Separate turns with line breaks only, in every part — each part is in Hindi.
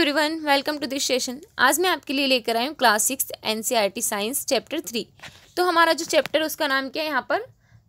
Everyone, welcome to this session. आज मैं आपके लिए लेकर आई हूँ क्लास 6 एनसीईआरटी साइंस चैप्टर 3। तो हमारा जो चैप्टर उसका नाम क्या है यहाँ पर,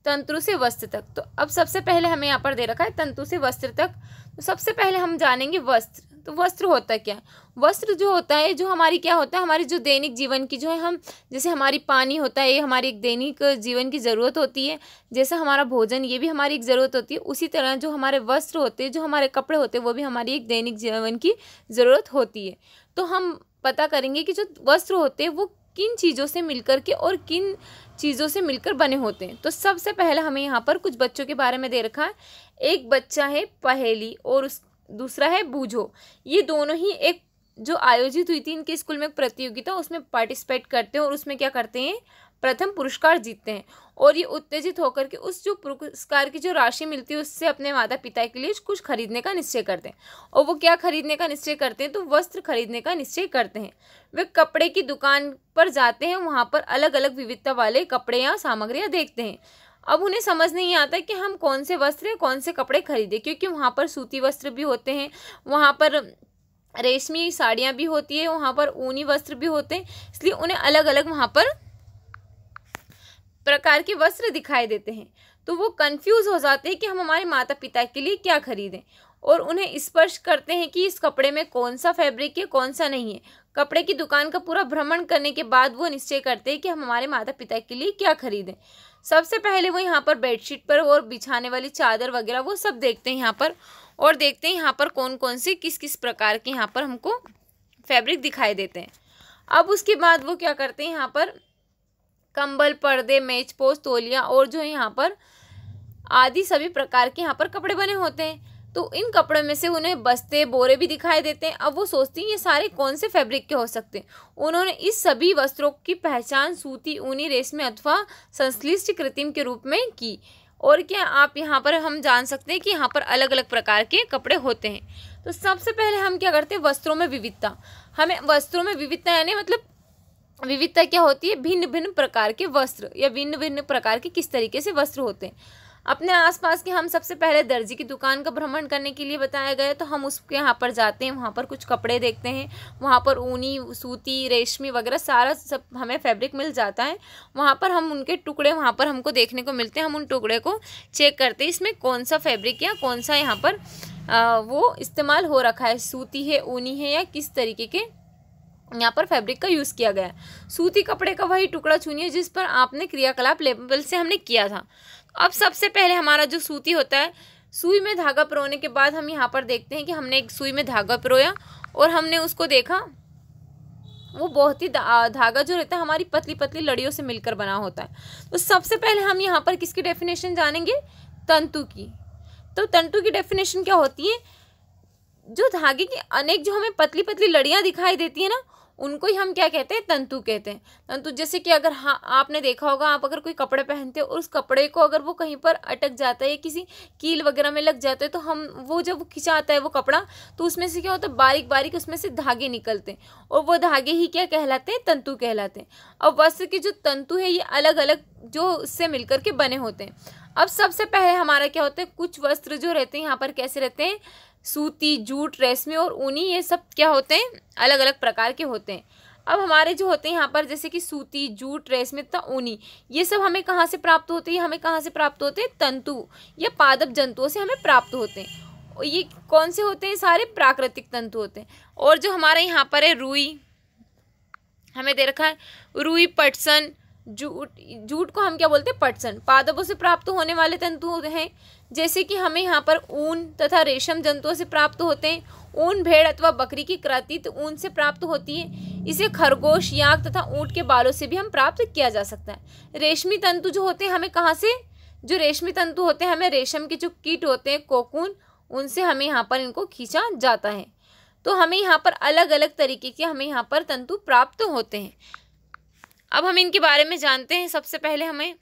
तंतु से वस्त्र तक। तो अब सबसे पहले हमें यहाँ पर दे रखा है तंतु से वस्त्र तक। तो सबसे पहले हम जानेंगे वस्त्र। तो वस्त्र होता क्या है? वस्त्र जो होता है, जो हमारी क्या होता है, हमारी जो दैनिक जीवन की जो है, हम जैसे हमारी पानी होता है, ये हमारी एक दैनिक जीवन की ज़रूरत होती है। जैसा हमारा भोजन, ये भी हमारी एक ज़रूरत होती है। उसी तरह जो हमारे वस्त्र होते हैं, जो हमारे कपड़े होते हैं, वो भी हमारी एक दैनिक जीवन की ज़रूरत होती है। तो हम पता करेंगे कि जो वस्त्र होते हैं वो किन चीज़ों से मिलकर के और किन चीज़ों से मिलकर बने होते हैं। तो सबसे पहले हमें यहाँ पर कुछ बच्चों के बारे में दे रखा है। एक बच्चा है पहेली और दूसरा है बूझो। ये दोनों ही एक जो आयोजित हुई थी इनके स्कूल में एक प्रतियोगिता, उसमें पार्टिसिपेट करते हैं और उसमें क्या करते हैं, प्रथम पुरस्कार जीतते हैं। और ये उत्तेजित होकर के उस जो पुरस्कार की जो राशि मिलती है उससे अपने माता पिता के लिए कुछ खरीदने का निश्चय करते हैं। और वो क्या खरीदने का निश्चय करते हैं? तो वस्त्र खरीदने का निश्चय करते हैं। वे कपड़े की दुकान पर जाते हैं, वहाँ पर अलग अलग विविधता वाले कपड़े या सामग्रियाँ देखते हैं। अब उन्हें समझ नहीं आता कि हम कौन से वस्त्र, कौन से कपड़े खरीदें, क्योंकि वहाँ पर सूती वस्त्र भी होते हैं, वहाँ पर रेशमी साड़ियाँ भी होती है, वहाँ पर ऊनी वस्त्र भी होते हैं। इसलिए उन्हें अलग अलग वहाँ पर प्रकार के वस्त्र दिखाई देते हैं। तो वो कंफ्यूज हो जाते हैं कि हम हमारे माता पिता के लिए क्या खरीदें, और उन्हें स्पर्श करते हैं कि इस कपड़े में कौन सा फैब्रिक है, कौन सा नहीं है। कपड़े की दुकान का पूरा भ्रमण करने के बाद वो निश्चय करते हैं कि हम हमारे माता पिता के लिए क्या खरीदें। सबसे पहले वो यहाँ पर बेडशीट पर और बिछाने वाली चादर वगैरह वो सब देखते हैं यहाँ पर, और देखते हैं यहाँ पर कौन कौन से किस किस प्रकार के यहाँ पर हमको फैब्रिक दिखाई देते हैं। अब उसके बाद वो क्या करते हैं, यहाँ पर कंबल, पर्दे, मेज पोस्ट, तौलिया और जो है यहाँ पर आदि सभी प्रकार के यहाँ पर कपड़े बने होते हैं। तो इन कपड़ों में से उन्हें बस्ते, बोरे भी दिखाई देते हैं। अब वो सोचती हैं ये सारे कौन से फैब्रिक के हो सकते हैं। उन्होंने इस सभी वस्त्रों की पहचान सूती, ऊनी, रेशमी अथवा संश्लिष्ट कृत्रिम के रूप में की। और क्या आप यहाँ पर हम जान सकते हैं कि यहाँ पर अलग अलग प्रकार के कपड़े होते हैं। तो सबसे पहले हम क्या करते हैं, वस्त्रों में विविधता। हमें वस्त्रों में विविधता यानी मतलब विविधता क्या होती है, भिन्न भिन्न प्रकार के वस्त्र या भिन्न भिन्न प्रकार के किस तरीके से वस्त्र होते हैं। अपने आसपास के हम सबसे पहले दर्जी की दुकान का भ्रमण करने के लिए बताया गया, तो हम उसके यहाँ पर जाते हैं, वहाँ पर कुछ कपड़े देखते हैं, वहाँ पर ऊनी, सूती, रेशमी वगैरह सारा सब हमें फैब्रिक मिल जाता है। वहाँ पर हम उनके टुकड़े वहाँ पर हमको देखने को मिलते हैं, हम उन टुकड़े को चेक करते हैं इसमें कौन सा फैब्रिक या कौन सा यहाँ पर वो इस्तेमाल हो रखा है, सूती है, ऊनी है या किस तरीके के यहाँ पर फैब्रिक का यूज़ किया गया है। सूती कपड़े का वही टुकड़ा चुनिए जिस पर आपने क्रियाकलाप लेबल से हमने किया था। अब सबसे पहले हमारा जो सूती होता है, सुई में धागा पिरोने के बाद हम यहाँ पर देखते हैं कि हमने एक सुई में धागा पिरोया और हमने उसको देखा, वो बहुत ही धागा जो रहता है हमारी पतली पतली लड़ियों से मिलकर बना होता है। तो सबसे पहले हम यहाँ पर किसकी डेफिनेशन जानेंगे, तंतु की। तो तंतु की डेफिनेशन क्या होती है, जो धागे की अनेक जो हमें पतली पतली लड़ियाँ दिखाई देती है ना, उनको ही हम क्या कहते हैं, तंतु कहते हैं। तंतु जैसे कि अगर आपने देखा होगा, आप अगर कोई कपड़े पहनते हो और उस कपड़े को अगर वो कहीं पर अटक जाता है, किसी कील वगैरह में लग जाता है, तो हम वो जब खिंचाता है वो कपड़ा, तो उसमें से क्या होता है, बारीक बारीक उसमें से धागे निकलते हैं और वो धागे ही क्या कहलाते हैं, तंतु कहलाते हैं। अब वस्त्र के जो तंतु है ये अलग अलग जो उससे मिलकर के बने होते हैं। अब सबसे पहले हमारा क्या होता है, कुछ वस्त्र जो रहते हैं यहाँ पर कैसे रहते हैं, सूती, जूट, रेशमी और ऊनी, ये सब क्या होते हैं, अलग अलग प्रकार के होते हैं। अब हमारे जो होते हैं यहाँ पर जैसे कि सूती, जूट, रेशमी तथा ऊनी, ये सब हमें कहाँ से प्राप्त होते हैं, हमें कहाँ से प्राप्त होते हैं, तंतु या पादप जंतुओं से हमें प्राप्त होते हैं। और ये कौन से होते हैं, सारे प्राकृतिक तंतु होते हैं। और जो हमारे यहाँ पर है रुई, हमें दे रखा है रुई, पटसन, जूट को हम क्या बोलते हैं, पटसन, पादपों से प्राप्त होने वाले तंतु हैं। जैसे कि हमें यहाँ पर ऊन तथा रेशम जंतुओं से प्राप्त होते हैं। ऊन भेड़ अथवा बकरी की कृत्रित ऊन से प्राप्त होती है। इसे खरगोश, याक तथा ऊंट के बालों से भी हम प्राप्त किया जा सकता है। रेशमी तंतु जो होते हैं हमें कहाँ से, जो रेशमी तंतु होते हैं हमें रेशम के जो कीट होते हैं, कोकून, उनसे हमें यहाँ पर इनको खींचा जाता है। तो हमें यहाँ पर अलग अलग तरीके के हमें यहाँ पर तंतु प्राप्त होते हैं। अब हम इनके बारे में जानते हैं। सबसे पहले हमें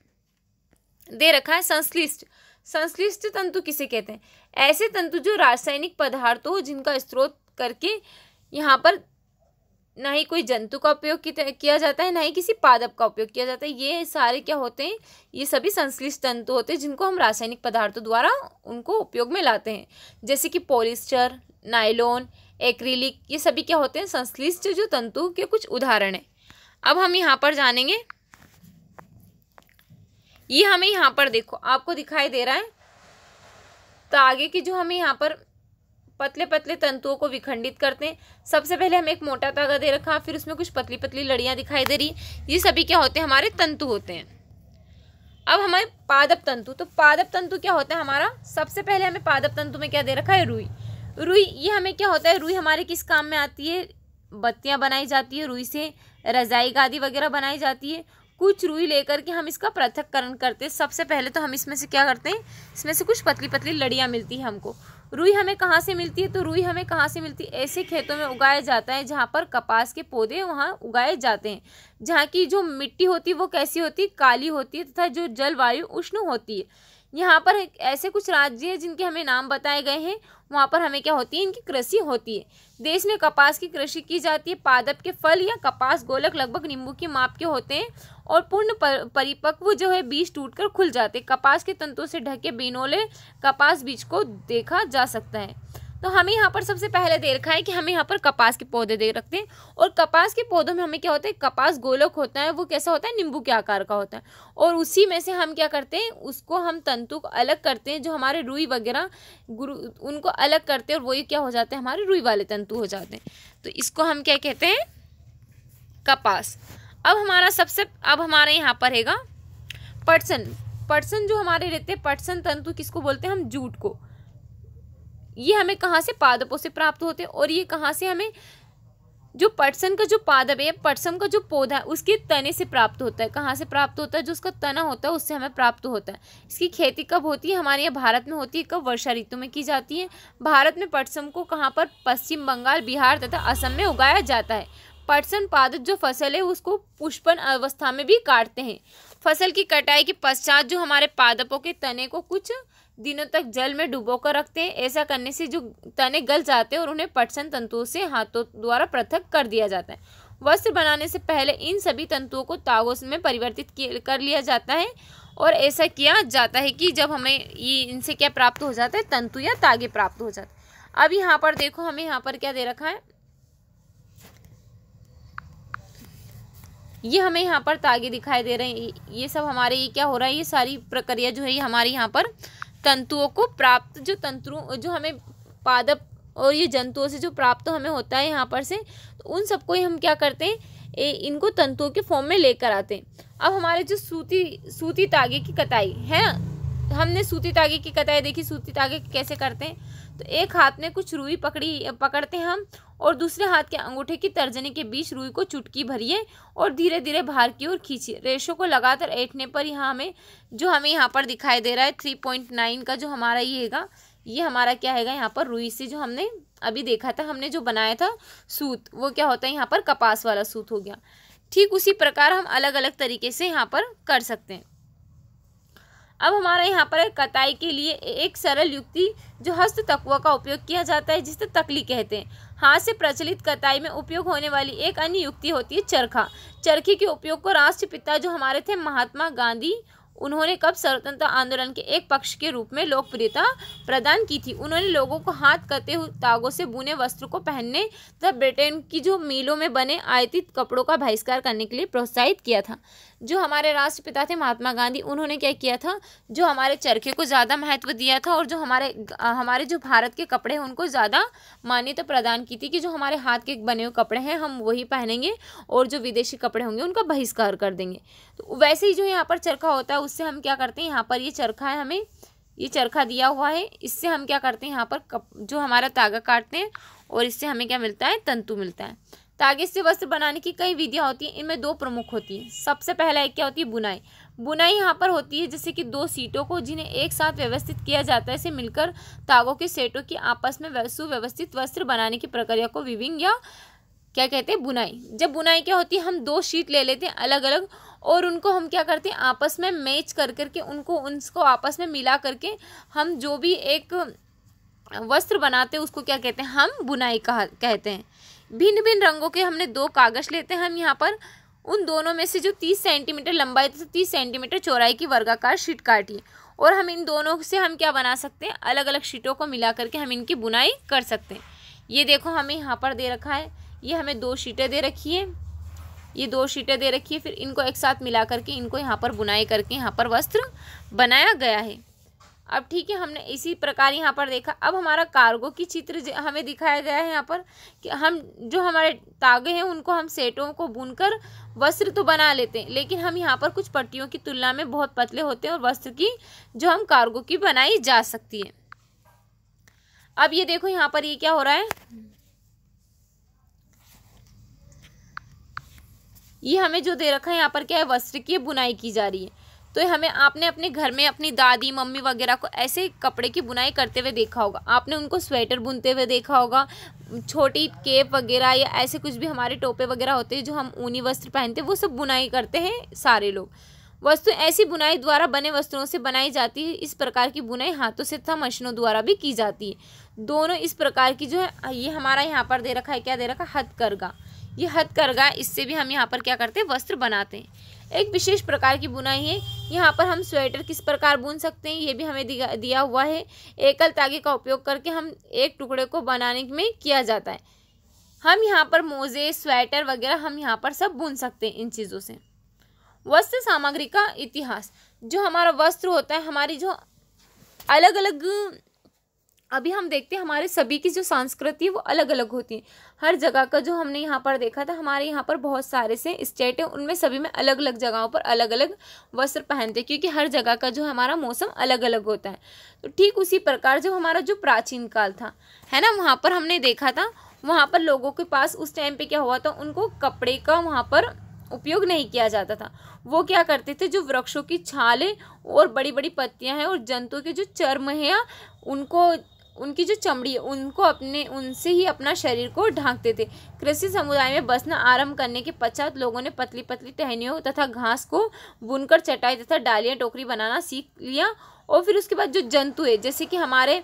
दे रखा है संश्लिष्ट। संश्लिष्ट तंतु किसे कहते हैं, ऐसे तंतु जो रासायनिक पदार्थों जिनका स्रोत करके यहाँ पर ना ही कोई जंतु का उपयोग किया जाता है, ना ही किसी पादप का उपयोग किया जाता है, ये सारे क्या होते हैं, ये सभी संश्लिष्ट तंतु होते हैं जिनको हम रासायनिक पदार्थों द्वारा उनको उपयोग में लाते हैं। जैसे कि पॉलिस्टर, नायलॉन, एक्रिलिक, ये सभी क्या होते हैं, संश्लिष्ट जो तंतु के कुछ उदाहरण हैं। अब हम यहाँ पर जानेंगे, ये हमें यहाँ पर देखो आपको दिखाई दे रहा है तागे की जो हमें यहाँ पर पतले पतले तंतुओं को विखंडित करते हैं। सबसे पहले हमें एक मोटा धागा दे रखा, फिर उसमें कुछ पतली पतली लड़ियाँ दिखाई दे रही, ये सभी क्या होते हैं, हमारे तंतु होते हैं। अब हमारे पादप तंतु, तो पादप तंतु क्या होता है हमारा, सबसे पहले हमें पादप तंतु में क्या दे रखा है, रुई। रुई ये हमें क्या होता है, रुई हमारे किस काम में आती है, बत्तियां बनाई जाती है रुई से, रजाई गादी वगैरह बनाई जाती है। कुछ रुई लेकर के हम इसका पृथक्करण करते हैं। सबसे पहले तो हम इसमें से क्या करते हैं, इसमें से कुछ पतली पतली लड़ियाँ मिलती है हमको। रुई हमें कहाँ से मिलती है, तो रुई हमें कहाँ से मिलती है, ऐसे खेतों में उगाया जाता है जहाँ पर कपास के पौधे वहाँ उगाए जाते हैं, जहाँ की जो मिट्टी होती है वो कैसी होती है, काली होती है, तथा जो जलवायु उष्ण होती है। यहाँ पर ऐसे कुछ राज्य हैं जिनके हमें नाम बताए गए हैं, वहाँ पर हमें क्या होती है, इनकी कृषि होती है। देश में कपास की कृषि की जाती है। पादप के फल या कपास गोलक लगभग नींबू की माप के होते हैं और पूर्ण परिपक्व जो है बीज टूटकर खुल जाते हैं। कपास के तंतुओं से ढके बिनोले कपास बीज को देखा जा सकता है। तो हमें यहाँ पर सबसे पहले दे रखा है कि हमें यहाँ पर कपास के पौधे दे रखते हैं, और कपास के पौधों में हमें क्या होता है, कपास गोलक होता है, वो कैसा होता है, नींबू के आकार का होता है, और उसी में से हम क्या करते हैं, उसको हम तंतु को अलग करते हैं, जो हमारे रुई वगैरह उनको अलग करते हैं, और वही क्या हो जाते हैं, हमारे रुई वाले तंतु हो जाते हैं। तो इसको हम क्या कहते हैं, कपास। अब हमारे यहाँ पर रहेगा पटसन। पटसन जो हमारे रहते हैं, पटसन तंतु किसको बोलते हैं, हम जूट को। ये हमें कहाँ से, पादपों से प्राप्त होते हैं। और ये कहाँ से हमें, जो पटसन का जो पादप है, पटसन का जो पौधा है, उसके तने से प्राप्त होता है। कहाँ से प्राप्त होता है, जो उसका तना होता है उससे हमें प्राप्त होता है। इसकी खेती कब होती है, हमारे यहाँ भारत में होती है। कब, वर्षा ऋतु में की जाती है। भारत में पटसन को कहाँ पर, पश्चिम बंगाल, बिहार तथा असम में उगाया जाता है। पटसन पादप जो फसल है उसको पुष्पन अवस्था में भी काटते हैं। फसल की कटाई के पश्चात जो हमारे पादपों के तने को कुछ दिनों तक जल में डुबो कर रखते हैं। ऐसा करने से जो तने गल जाते हैं और उन्हें पटसन तंतुओं से हाथों द्वारा पृथक कर दिया जाता है। वस्त्र बनाने से पहले इन सभी तंतुओं को तागों में परिवर्तित कर लिया जाता है, और ऐसा किया जाता है कि जब हमें ये इनसे क्या प्राप्त हो जाता है, तंतु या तागे प्राप्त हो जाते हैं। अब यहाँ पर देखो, हमें यहाँ पर क्या दे रखा है, ये हमें यहाँ पर तागे दिखाई दे रहे हैं। ये सब हमारे, ये क्या हो रहा है, ये सारी प्रक्रिया जो है ये हमारे यहाँ पर तंतुओं को प्राप्त, जो तंतु जो हमें पादप और ये जंतुओं से जो प्राप्त हमें होता है यहाँ पर से, तो उन सबको ही हम क्या करते हैं, इनको तंतुओं के फॉर्म में लेकर आते हैं। अब हमारे जो सूती तागे की कताई है, हमने सूती तागे की कताई देखी। सूती तागे कैसे करते हैं, तो एक हाथ में कुछ रुई पकड़ते हैं हम, और दूसरे हाथ के अंगूठे की तर्जनी के बीच रुई को चुटकी भरिए और धीरे धीरे बाहर की ओर खींचिए। रेशों को लगातार ऐंठने पर यहाँ हमें यहाँ पर दिखाई दे रहा है 3.9 का जो हमारा ये हैगा, ये हमारा क्या हैगा, यहाँ पर रुई से जो हमने अभी देखा था, हमने जो बनाया था सूत, वो क्या होता है, यहाँ पर कपास वाला सूत हो गया। ठीक उसी प्रकार हम अलग अलग तरीके से यहाँ पर कर सकते हैं। अब हमारा यहाँ पर कताई के लिए एक सरल युक्ति जो हस्त तकुआ का उपयोग किया जाता है, जिसे तकली कहते हैं। हाथ से प्रचलित कताई में उपयोग होने वाली एक अन्य युक्ति होती है चरखा। चरखे के उपयोग को राष्ट्रपिता जो हमारे थे महात्मा गांधी, उन्होंने कब स्वतंत्रता आंदोलन के एक पक्ष के रूप में लोकप्रियता प्रदान की थी। उन्होंने लोगों को हाथ कते हुए तागों से बुने वस्त्र को पहनने तथा ब्रिटेन की जो मिलों में बने आयातित कपड़ों का बहिष्कार करने के लिए प्रोत्साहित किया था। जो हमारे राष्ट्रपिता थे महात्मा गांधी, उन्होंने क्या किया था, जो हमारे चरखे को ज़्यादा महत्व दिया था, और जो हमारे जो भारत के कपड़े हैं उनको ज़्यादा मान्यता प्रदान की थी कि जो हमारे हाथ के बने हुए कपड़े हैं हम वही पहनेंगे, और जो विदेशी कपड़े होंगे उनका बहिष्कार कर देंगे। तो वैसे ही जो यहाँ पर चरखा होता है, उससे हम क्या करते हैं, यहाँ पर ये चरखा है, हमें ये चरखा दिया हुआ है, इससे हम क्या करते हैं, यहाँ पर जो हमारा तागा काटते हैं, और इससे हमें क्या मिलता है, तंतु मिलता है। तागे से वस्त्र बनाने की कई विधियाँ होती हैं, इनमें दो प्रमुख होती हैं। सबसे पहला एक क्या होती है, बुनाई। बुनाई यहाँ पर होती है जैसे कि दो सीटों को जिन्हें एक साथ व्यवस्थित किया जाता है, से मिलकर तागों के सेटों की आपस में सुव्यवस्थित वस्त्र बनाने की प्रक्रिया को वीविंग या क्या कहते हैं, बुनाई। जब बुनाई क्या होती है, हम दो शीट ले लेते हैं अलग अलग, और उनको हम क्या करते हैं, आपस में मैच कर करके उनको आपस में मिला करके हम जो भी एक वस्त्र बनाते हैं उसको क्या कहते हैं, हम बुनाई कहते हैं। भिन्न भिन्न रंगों के हमने दो कागज लेते हैं हम यहाँ पर, उन दोनों में से जो 30 सेंटीमीटर लंबाई तथा 30 सेंटीमीटर चौड़ाई की वर्गाकार शीट काटिए, और हम इन दोनों से हम क्या बना सकते हैं, अलग अलग शीटों को मिला करके हम इनकी बुनाई कर सकते हैं। ये देखो हमें यहाँ पर दे रखा है, ये हमें 2 शीटें दे रखी है, ये 2 शीटें दे रखी है। फिर इनको एक साथ मिला करके इनको यहाँ पर बुनाई करके यहाँ पर वस्त्र बनाया गया है। अब ठीक है, हमने इसी प्रकार यहाँ पर देखा। अब हमारा कार्गो की चित्र हमें दिखाया गया है यहाँ पर कि हम जो हमारे तागे हैं उनको हम सेटों को बुनकर वस्त्र तो बना लेते हैं, लेकिन हम यहाँ पर कुछ पट्टियों की तुलना में बहुत पतले होते हैं और वस्त्र की जो हम कार्गो की बनाई जा सकती है। अब ये देखो यहाँ पर ये क्या हो रहा है, ये हमें जो दे रखा है यहाँ पर क्या है, वस्त्र की बुनाई की जा रही है। तो हमें आपने अपने घर में अपनी दादी मम्मी वगैरह को ऐसे कपड़े की बुनाई करते हुए देखा होगा, आपने उनको स्वेटर बुनते हुए देखा होगा, छोटी केप वगैरह या ऐसे कुछ भी हमारे टोपे वगैरह होते हैं जो हम ऊनी वस्त्र पहनते हैं, वो सब बुनाई करते हैं सारे लोग। वस्तु ऐसी बुनाई द्वारा बने वस्त्रों से बनाई जाती है। इस प्रकार की बुनाई हाथों से तथा मशीनों द्वारा भी की जाती है। दोनों इस प्रकार की जो है, ये हमारा यहाँ पर दे रखा है, क्या दे रखा है, हथकरघा। ये हथकरघा, इससे भी हम यहाँ पर क्या करते हैं, वस्त्र बनाते हैं। एक विशेष प्रकार की बुनाई है। यहाँ पर हम स्वेटर किस प्रकार बुन सकते हैं ये भी हमें दिया हुआ है। एकल तागे का उपयोग करके हम एक टुकड़े को बनाने में किया जाता है। हम यहाँ पर मोजे स्वेटर वगैरह हम यहाँ पर सब बुन सकते हैं इन चीज़ों से। वस्त्र सामग्री का इतिहास, जो हमारा वस्त्र होता है, हमारी जो अलग अलग, अभी हम देखते हैं हमारे सभी की जो संस्कृति है वो अलग अलग होती है। हर जगह का जो हमने यहाँ पर देखा था, हमारे यहाँ पर बहुत सारे से स्टेट है, उनमें सभी में अलग अलग जगहों पर अलग अलग वस्त्र पहनते हैं, क्योंकि हर जगह का जो हमारा मौसम अलग अलग होता है। तो ठीक उसी प्रकार जो हमारा जो प्राचीन काल था, है ना, वहाँ पर हमने देखा था, वहाँ पर लोगों के पास उस टाइम पे क्या हुआ था, उनको कपड़े का वहाँ पर उपयोग नहीं किया जाता था। वो क्या करते थे, जो वृक्षों की छालें और बड़ी बड़ी पत्तियां हैं और जंतुओं के जो चर्म है या उनको उनकी जो चमड़ी है उनको उनसे ही अपना शरीर को ढांकते थे। कृषि समुदाय में बसना आरंभ करने के पश्चात लोगों ने पतली पतली टहनियों तथा घास को बुनकर चटाई तथा डालियां टोकरी बनाना सीख लिया। और फिर उसके बाद जो जंतु है, जैसे कि हमारे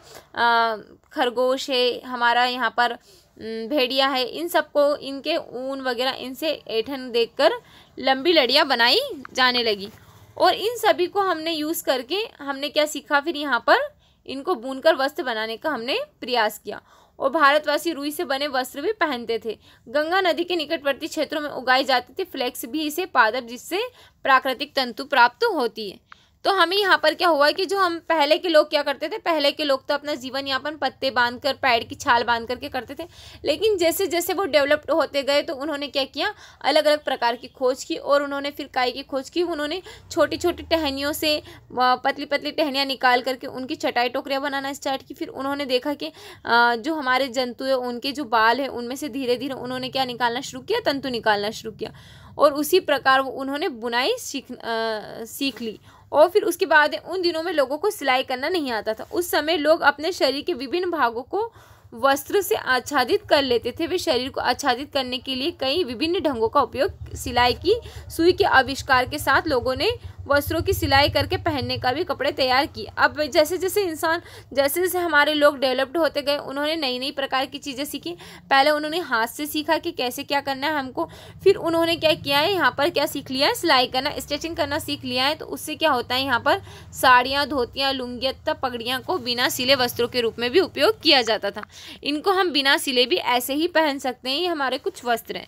खरगोश है, हमारा यहाँ पर भेड़िया है, इन सबको इनके ऊन वगैरह इनसे ऐंठन देखकर लंबी लड़ियाँ बनाई जाने लगी। और इन सभी को हमने यूज़ करके हमने क्या सीखा, फिर यहाँ पर इनको बुनकर वस्त्र बनाने का हमने प्रयास किया। और भारतवासी रुई से बने वस्त्र भी पहनते थे। गंगा नदी के निकटवर्ती क्षेत्रों में उगाए जाते थे फ्लेक्स भी इसे पादप, जिससे प्राकृतिक तंतु प्राप्त होती है। तो हमें यहाँ पर क्या हुआ कि जो हम पहले के लोग क्या करते थे, पहले के लोग तो अपना जीवन यापन पत्ते बांधकर, पेड़ की छाल बांध करके करते थे, लेकिन जैसे जैसे वो डेवलप्ड होते गए तो उन्होंने क्या किया, अलग अलग प्रकार की खोज की और उन्होंने फिर काई की खोज की। उन्होंने छोटी छोटी टहनियों से पतली पतली टहनियाँ निकाल करके उनकी चटाई टोकरियाँ बनाना स्टार्ट की। फिर उन्होंने देखा कि जो हमारे जंतु है उनके जो बाल है उनमें से धीरे धीरे उन्होंने क्या निकालना शुरू किया, तंतु निकालना शुरू किया। और उसी प्रकार उन्होंने बुनाई सीख ली। और फिर उसके बाद उन दिनों में लोगों को सिलाई करना नहीं आता था। उस समय लोग अपने शरीर के विभिन्न भागों को वस्त्र से आच्छादित कर लेते थे। वे शरीर को आच्छादित करने के लिए कई विभिन्न ढंगों का उपयोग, सिलाई की सुई के आविष्कार के साथ लोगों ने वस्त्रों की सिलाई करके पहनने का भी कपड़े तैयार किए। अब जैसे जैसे हमारे लोग डेवलप्ड होते गए, उन्होंने नई नई प्रकार की चीज़ें सीखी। पहले उन्होंने हाथ से सीखा कि कैसे क्या करना है हमको, फिर उन्होंने क्या किया है, यहाँ पर क्या सीख लिया है, सिलाई करना, स्टिचिंग करना सीख लिया है। तो उससे क्या होता है, यहाँ पर साड़ियाँ, धोतियाँ, लुंगियाँ तथा पगड़ियाँ को बिना सिले वस्त्रों के रूप में भी उपयोग किया जाता था। इनको हम बिना सिले भी ऐसे ही पहन सकते हैं। ये हमारे कुछ वस्त्र हैं।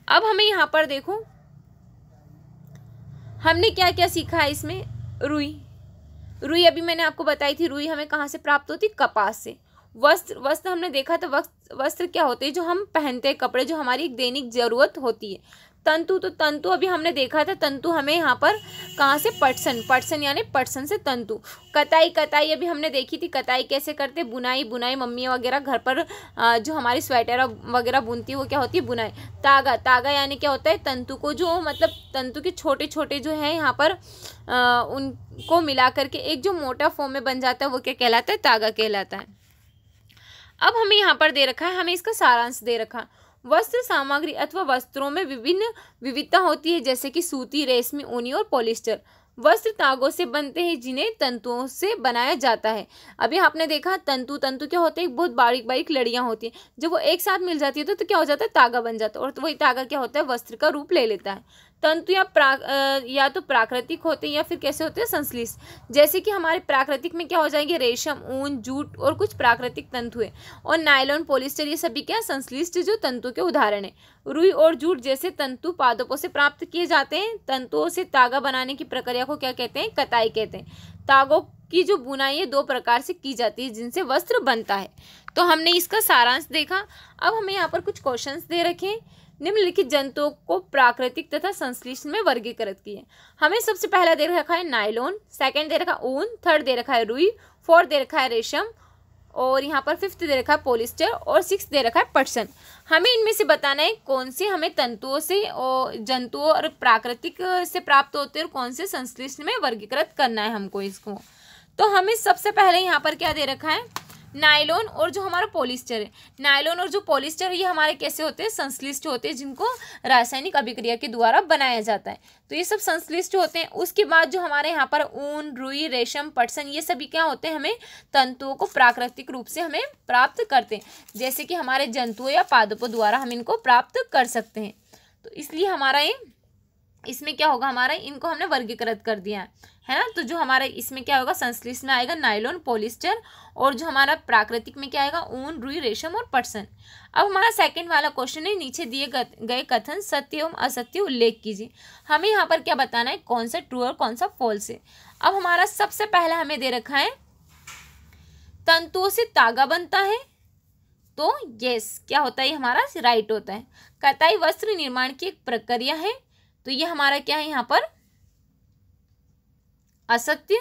अब हमें यहाँ पर देखो हमने क्या क्या सीखा है इसमें। रुई अभी मैंने आपको बताई थी। रुई हमें कहाँ से प्राप्त होती, कपास से। वस्त्र हमने देखा था, वस्त्र क्या होते हैं, जो हम पहनते हैं कपड़े, जो हमारी दैनिक जरूरत होती है। तंतु, तो तंतु अभी हमने देखा था, तंतु हमें यहाँ पर कहाँ से, पटसन यानी पटसन से तंतु। कताई अभी हमने देखी थी, कताई कैसे करते, बुनाई मम्मियाँ वगैरह घर पर जो हमारी स्वेटर वगैरह बुनती है वो क्या होती है, बुनाई। तागा यानी क्या होता है, तंतु को जो मतलब तंतु के छोटे छोटे जो है यहाँ पर उनको मिला करके एक जो मोटा फॉर्म में बन जाता है वो क्या कहलाता है, तागा कहलाता है। अब हमें यहाँ पर दे रखा है, हमें इसका सारांश दे रखा। वस्त्र सामग्री अथवा वस्त्रों में विविधता होती है, जैसे कि सूती, रेशमी, ऊनी और पॉलिस्टर। वस्त्र तागों से बनते हैं जिन्हें तंतुओं से बनाया जाता है। अभी आपने देखा तंतु क्या होते हैं, बहुत बारीक बारीक लड़ियां होती हैं। जब वो एक साथ मिल जाती है तो क्या हो जाता है, तागा बन जाता है। और तो वही तागा क्या होता है, वस्त्र का रूप ले लेता है। तंतु या तो प्राकृतिक होते हैं या फिर कैसे होते हैं, संश्लिष्ट। जैसे कि हमारे प्राकृतिक में क्या हो जाएंगे, रेशम, ऊन, जूट और कुछ प्राकृतिक तंतु है। और नायलॉन, पॉलिस्टर ये सभी क्या संश्लिष्ट जो तंतु के उदाहरण है। रुई और जूट जैसे तंतु पादपों से प्राप्त किए जाते हैं। तंतुओं से तागा बनाने की प्रक्रिया को क्या कहते हैं, कताई कहते हैं। तागों की जो बुनाई है 2 प्रकार से की जाती है जिनसे वस्त्र बनता है। तो हमने इसका सारांश देखा। अब हमें यहाँ पर कुछ क्वेश्चंस दे रखे हैं। निम्नलिखित जंतुओं को प्राकृतिक तथा संश्लिष्ट में वर्गीकृत किए। हमें सबसे पहला दे रखा है नायलॉन, सेकंड दे रखा है ऊन, थर्ड दे रखा है रुई, फोर्थ दे रखा है रेशम, और यहाँ पर फिफ्थ दे रखा है पॉलिस्टर, और सिक्स दे रखा है पटसन। हमें इनमें से बताना है कौन से हमें तंतुओं से और जंतुओं और प्राकृतिक से प्राप्त होते हैं और कौन से संश्लिष्ट में वर्गीकृत करना है हमको इसको। तो हमें सबसे पहले यहाँ पर क्या दे रखा है, नायलॉन और जो हमारा पॉलिस्टर है। नायलॉन और जो पॉलिस्टर ये हमारे कैसे होते हैं, संश्लिष्ट होते हैं, जिनको रासायनिक अभिक्रिया के द्वारा बनाया जाता है। तो ये सब संश्लिष्ट होते हैं। उसके बाद जो हमारे यहाँ पर ऊन, रुई, रेशम, पटसन ये सभी क्या होते हैं, हमें तंतुओं को प्राकृतिक रूप से हमें प्राप्त करते हैं, जैसे कि हमारे जंतुओं या पादपों द्वारा हम इनको प्राप्त कर सकते हैं। तो इसलिए हमारा ये इसमें क्या होगा, हमारा इनको हमने वर्गीकृत कर दिया है ना। तो जो हमारा इसमें क्या होगा, संश्लिष्ट में आएगा नायलॉन, पॉलिस्टर, और जो हमारा प्राकृतिक में क्या आएगा, ऊन, रुई, रेशम और पटसन। अब हमारा सेकंड वाला क्वेश्चन है, नीचे दिए गए कथन सत्य एवं असत्य उल्लेख कीजिए। हमें यहाँ पर क्या बताना है, कौन सा ट्रू और कौन सा फॉल्स है। अब हमारा सबसे पहला हमें दे रखा है तंतुओं से तागा बनता है, तो यस क्या होता है, हमारा राइट होता है। कताई वस्त्र निर्माण की एक प्रक्रिया है, तो ये हमारा क्या है यहाँ पर असत्य।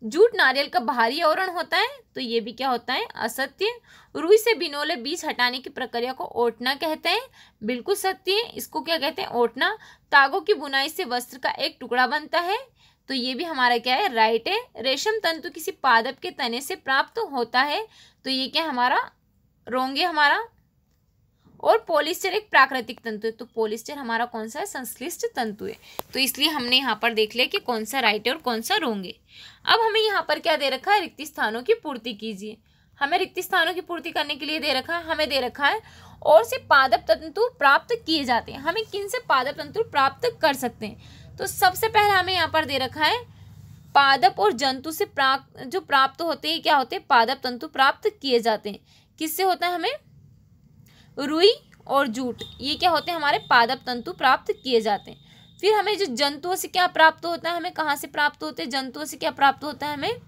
जूट नारियल का बाहरी आवरण होता है, तो ये भी क्या होता है, असत्य। रुई से बिनौले बीज हटाने की प्रक्रिया को ओटना कहते हैं, बिल्कुल सत्य है, इसको क्या कहते हैं, ओटना। तागों की बुनाई से वस्त्र का एक टुकड़ा बनता है, तो ये भी हमारा क्या है, राइट है। रेशम तंतु किसी पादप के तने से प्राप्त होता है, तो ये क्या हमारा रॉन्ग है हमारा। और पॉलिस्टर एक प्राकृतिक तंतु है, तो पॉलिस्टर हमारा कौन सा है, संश्लिष्ट तंतु है। तो इसलिए हमने यहाँ पर देख लिया कि कौन सा राइट है और कौन सा रॉन्ग है। अब हमें यहाँ पर क्या दे रखा है, रिक्त स्थानों की पूर्ति कीजिए। हमें रिक्त स्थानों की पूर्ति करने के लिए दे रखा है, हमें दे रखा है और से पादप तंतु प्राप्त किए जाते हैं। हमें किन से पादप तंतु प्राप्त कर सकते हैं, तो सबसे पहले हमें यहाँ पर दे रखा है पादप और जंतु से जो प्राप्त होते हैं, क्या होते हैं, पादप तंतु प्राप्त किए जाते हैं। किससे होता है, हमें रुई और जूट, ये क्या होते हैं, हमारे पादप तंतु प्राप्त किए जाते हैं। फिर हमें जो जंतुओं से क्या प्राप्त होता है, हमें कहाँ से प्राप्त होते हैं, जंतुओं से क्या प्राप्त होता है, हमें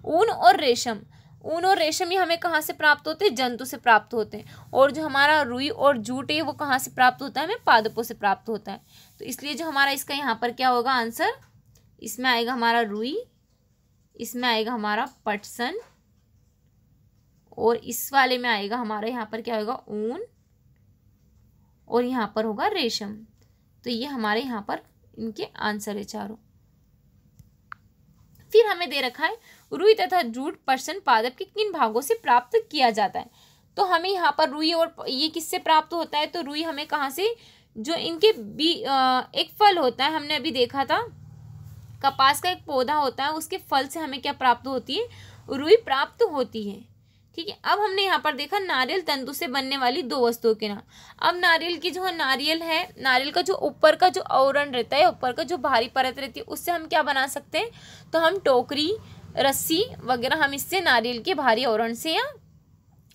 ऊन और रेशम। ऊन और रेशम ये हमें कहाँ से प्राप्त होते हैं, जंतु से प्राप्त होते हैं। और जो हमारा रुई और जूट है वो कहाँ से प्राप्त होता है, हमें पादपों से प्राप्त होता है। तो इसलिए जो हमारा इसका यहाँ पर क्या होगा आंसर, इसमें आएगा हमारा रुई, इसमें आएगा हमारा पटसन, और इस वाले में आएगा हमारा यहाँ पर क्या होगा, ऊन, और यहाँ पर होगा रेशम। तो ये हमारे यहाँ पर इनके आंसर है चारों। फिर हमें दे रखा है रुई तथा जूट पटसन पादप के किन भागों से प्राप्त किया जाता है। तो हमें यहाँ पर रुई और ये किससे प्राप्त होता है, तो रुई हमें कहाँ से, जो इनके एक फल होता है, हमने अभी देखा था कपास का एक पौधा होता है, उसके फल से हमें क्या प्राप्त होती है, रुई प्राप्त होती है। ठीक है। अब हमने यहाँ पर देखा नारियल तंतु से बनने वाली 2 वस्तुओं के नाम। अब नारियल की जो नारियल है, नारियल का जो ऊपर का जो आवरण रहता है, ऊपर का जो भारी परत रहती है, उससे हम क्या बना सकते हैं, तो हम टोकरी, रस्सी वगैरह हम इससे नारियल के भारी आवरण से या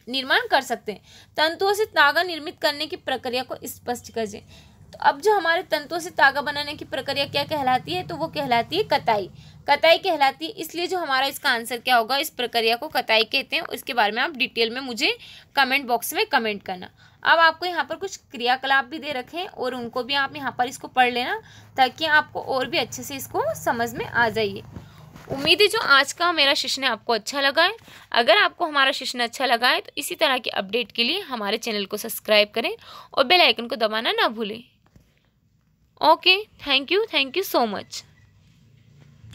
निर्माण कर सकते हैं। तंतुओं से तागा निर्मित करने की प्रक्रिया को स्पष्ट कीजिए। तो अब जो हमारे तंतुओं से तागा बनाने की प्रक्रिया क्या कहलाती है, तो वो कहलाती है कताई। कताई कहलाती है, इसलिए जो हमारा इसका आंसर क्या होगा, इस प्रक्रिया को कताई कहते हैं। इसके बारे में आप डिटेल में मुझे कमेंट बॉक्स में कमेंट करना। अब आपको यहाँ पर कुछ क्रियाकलाप भी दे रखे हैं और उनको भी आप यहाँ पर इसको पढ़ लेना, ताकि आपको और भी अच्छे से इसको समझ में आ जाइए। उम्मीद है जो आज का मेरा सेशन आपको अच्छा लगा है। अगर आपको हमारा सेशन अच्छा लगा है तो इसी तरह के अपडेट के लिए हमारे चैनल को सब्सक्राइब करें और बेल आइकन को दबाना ना भूलें। Okay, thank you so much.